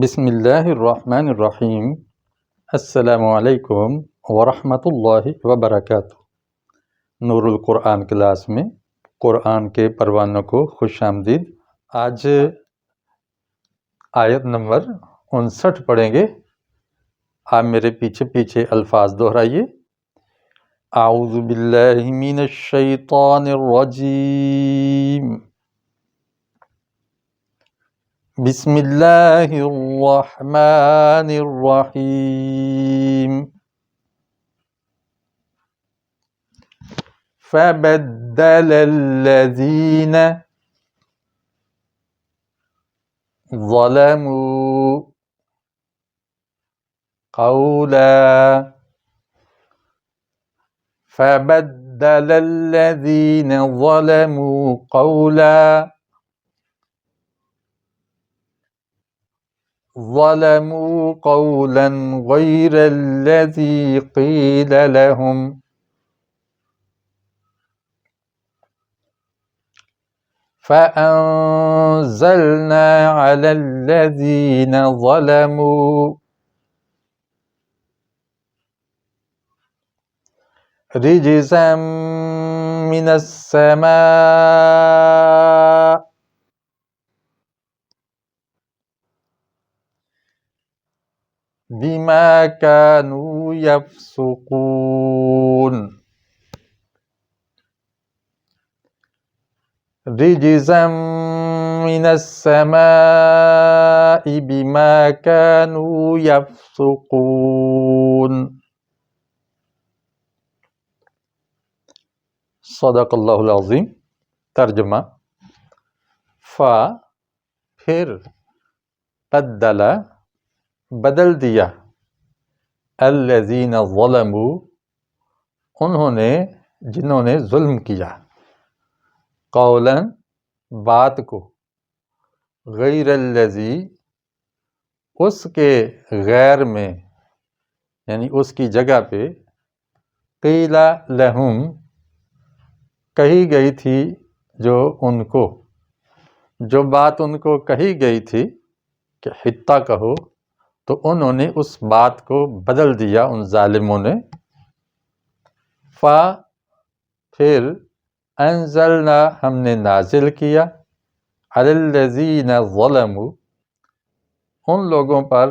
بسم اللہ الرحمن الرحیم۔ السلام علیکم ورحمۃ اللہ وبرکاتہ۔ نور القرآن کلاس میں قرآن کے پروانوں کو خوش آمدید۔ آج آیت نمبر 59 پڑھیں گے۔ آپ میرے پیچھے پیچھے الفاظ دہرائیے۔ اعوذ باللہ من الشیطان الرجیم، بسم اللہ الرحمن الرحیم۔ فبدل الذین ظلموا قولا فبدل الذین ظلموا قولا غیر الذی قیل لهم فأنزلنا على الذین ظلموا رجزا من السماء بما كانوا يفسقون، رجزا من السماء بما كانوا يفسقون۔ صدق اللہ العظیم۔ ترجمہ: فا پھر، بدل بدل دیا، الذین ظلموا انہوں نے جنہوں نے ظلم کیا، قولا بات کو، غیر الذی اس کے غیر میں یعنی اس کی جگہ پہ، قیل لہم کہی گئی تھی جو ان کو، جو بات ان کو کہی گئی تھی کہ حتہ کہو، تو انہوں نے اس بات کو بدل دیا ان ظالموں نے۔ فا پھر، انزلنا ہم نے نازل کیا، علی الذین ظلموا ان لوگوں پر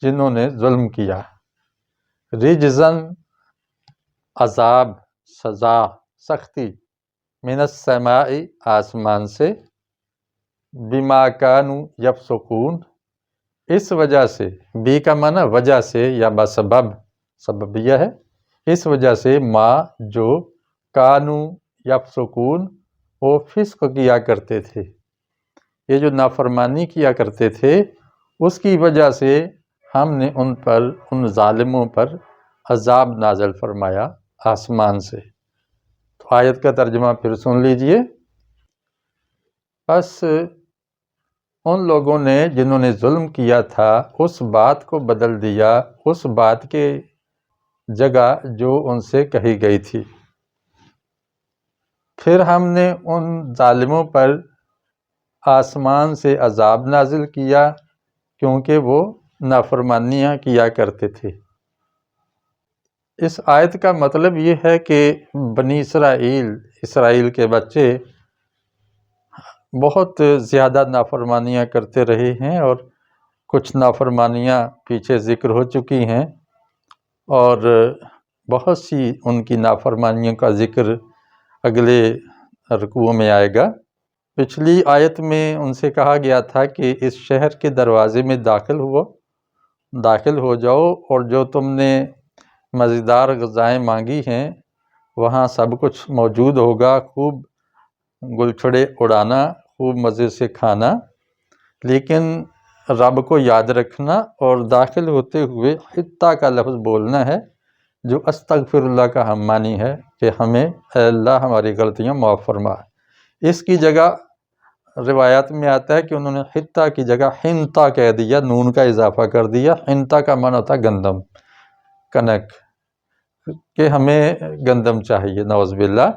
جنہوں نے ظلم کیا، رجزاً عذاب، سزا، سختی، من السماء آسمان سے، بما کانوا یفسقون اس وجہ سے، بی کا معنی وجہ سے یا بسبب، سببیہ ہے، اس وجہ سے ما جو کانوا یفسقون وہ فسق کیا کرتے تھے، یہ جو نافرمانی کیا کرتے تھے اس کی وجہ سے ہم نے ان پر، ان ظالموں پر عذاب نازل فرمایا آسمان سے۔ تو آیت کا ترجمہ پھر سن لیجئے۔ بس ان لوگوں نے جنہوں نے ظلم کیا تھا اس بات کو بدل دیا، اس بات کے جگہ جو ان سے کہی گئی تھی، پھر ہم نے ان ظالموں پر آسمان سے عذاب نازل کیا کیونکہ وہ نافرمانیاں کیا کرتے تھے۔ اس آیت کا مطلب یہ ہے کہ بنی اسرائیل کے بچے بہت زیادہ نافرمانیاں کرتے رہے ہیں، اور کچھ نافرمانیاں پیچھے ذکر ہو چکی ہیں، اور بہت سی ان کی نافرمانیوں کا ذکر اگلے رکوع میں آئے گا۔ پچھلی آیت میں ان سے کہا گیا تھا کہ اس شہر کے دروازے میں داخل ہو جاؤ، اور جو تم نے مزیدار غذائیں مانگی ہیں وہاں سب کچھ موجود ہوگا، خوب گلچھڑے اڑانا، خوب مزے سے کھانا، لیکن رب کو یاد رکھنا اور داخل ہوتے ہوئے حتہ کا لفظ بولنا ہے، جو استغفر اللہ کا ہم معنی ہے کہ ہمیں اے اللہ ہماری غلطیاں معاف فرما۔ اس کی جگہ روایات میں آتا ہے کہ انہوں نے حتہ کی جگہ حنطہ کہہ دیا، نون کا اضافہ کر دیا۔ حنطہ کا معنی ہوتا ہے گندم، کنک، کہ ہمیں گندم چاہیے، نعوذ باللہ،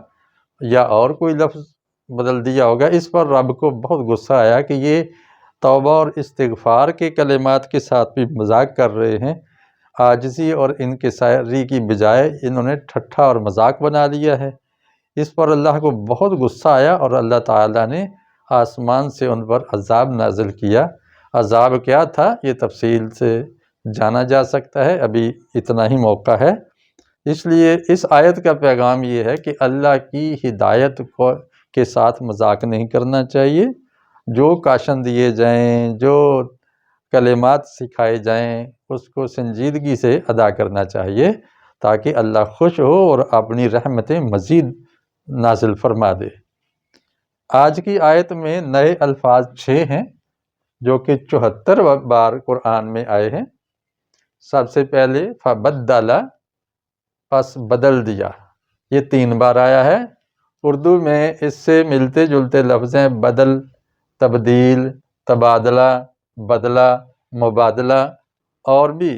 یا اور کوئی لفظ بدل دیا ہوگا۔ اس پر رب کو بہت غصہ آیا کہ یہ توبہ اور استغفار کے کلمات کے ساتھ بھی مذاق کر رہے ہیں۔ عاجزی اور انکساری کی بجائے انہوں نے ٹھٹھا اور مذاق بنا لیا ہے۔ اس پر اللہ کو بہت غصہ آیا اور اللہ تعالیٰ نے آسمان سے ان پر عذاب نازل کیا۔ عذاب کیا تھا یہ تفصیل سے جانا جا سکتا ہے، ابھی اتنا ہی موقع ہے۔ اس لیے اس آیت کا پیغام یہ ہے کہ اللہ کی ہدایت کے ساتھ مذاق نہیں کرنا چاہیے۔ جو کاشن دیے جائیں، جو کلمات سکھائے جائیں، اس کو سنجیدگی سے ادا کرنا چاہیے تاکہ اللہ خوش ہو اور اپنی رحمتیں مزید نازل فرما دے۔ آج کی آیت میں نئے الفاظ 6 ہیں جو کہ 74 بار قرآن میں آئے ہیں۔ سب سے پہلے فبدل، پس بدل دیا، یہ 3 بار آیا ہے۔ اردو میں اس سے ملتے جلتے لفظ ہیں بدل، تبدیل، تبادلہ، بدلہ، مبادلہ، اور بھی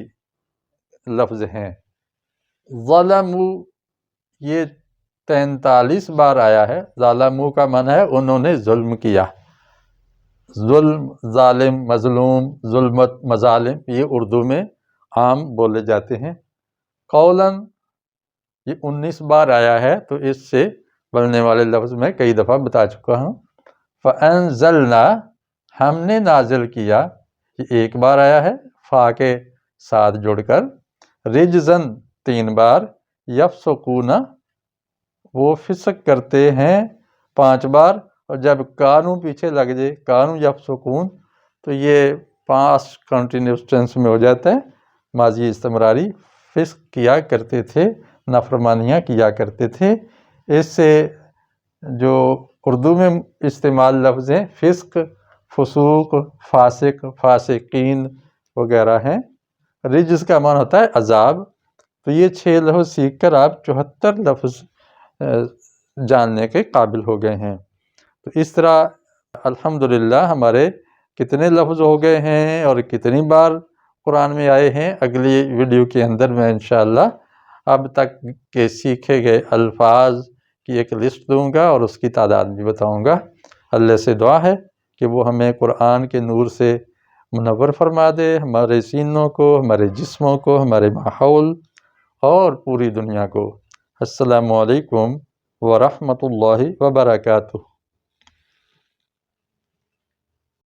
لفظ ہیں۔ ظلموا، یہ 43 بار آیا ہے۔ ظلموا کا معنی ہے انہوں نے ظلم کیا۔ ظلم، ظالم، مظلوم، ظلمت، مظالم، یہ اردو میں عام بولے جاتے ہیں۔ قولاً، یہ 19 بار آیا ہے، تو اس سے بننے والے لفظ میں کئی دفعہ بتا چکا ہوں۔ فَأَنزَلْنَا، ہم نے نازل کیا، یہ 1 بار آیا ہے فا کے ساتھ جڑ کر۔ رجزن 3 بار۔ یفسقون، وہ فسق کرتے ہیں 5 بار، اور جب کانو پیچھے لگ جائے، کانو یفسقون، تو یہ 5 کنٹینیوس ٹینس میں ہو جاتا ہے، ماضی استمراری۔ فسق کیا کرتے تھے، نافرمانیاں کیا کرتے تھے۔ اس سے جو اردو میں استعمال لفظ ہیں فسق، فسوق، فاسق، فاسقین وغیرہ ہیں۔ رجز کا معنی ہوتا ہے عذاب۔ تو یہ 6 لفظ سیکھ کر آپ 74 لفظ جاننے کے قابل ہو گئے ہیں۔ تو اس طرح الحمدللہ ہمارے کتنے لفظ ہو گئے ہیں اور کتنی بار قرآن میں آئے ہیں، اگلی ویڈیو کے اندر میں انشاءاللہ اب تک کے سیکھے گئے الفاظ کی ایک لسٹ دوں گا اور اس کی تعداد بھی بتاؤں گا۔ اللہ سے دعا ہے کہ وہ ہمیں قرآن کے نور سے منور فرما دے، ہمارے سینوں کو، ہمارے جسموں کو، ہمارے ماحول اور پوری دنیا کو۔ السلام علیکم ورحمۃ اللہ وبرکاتہ۔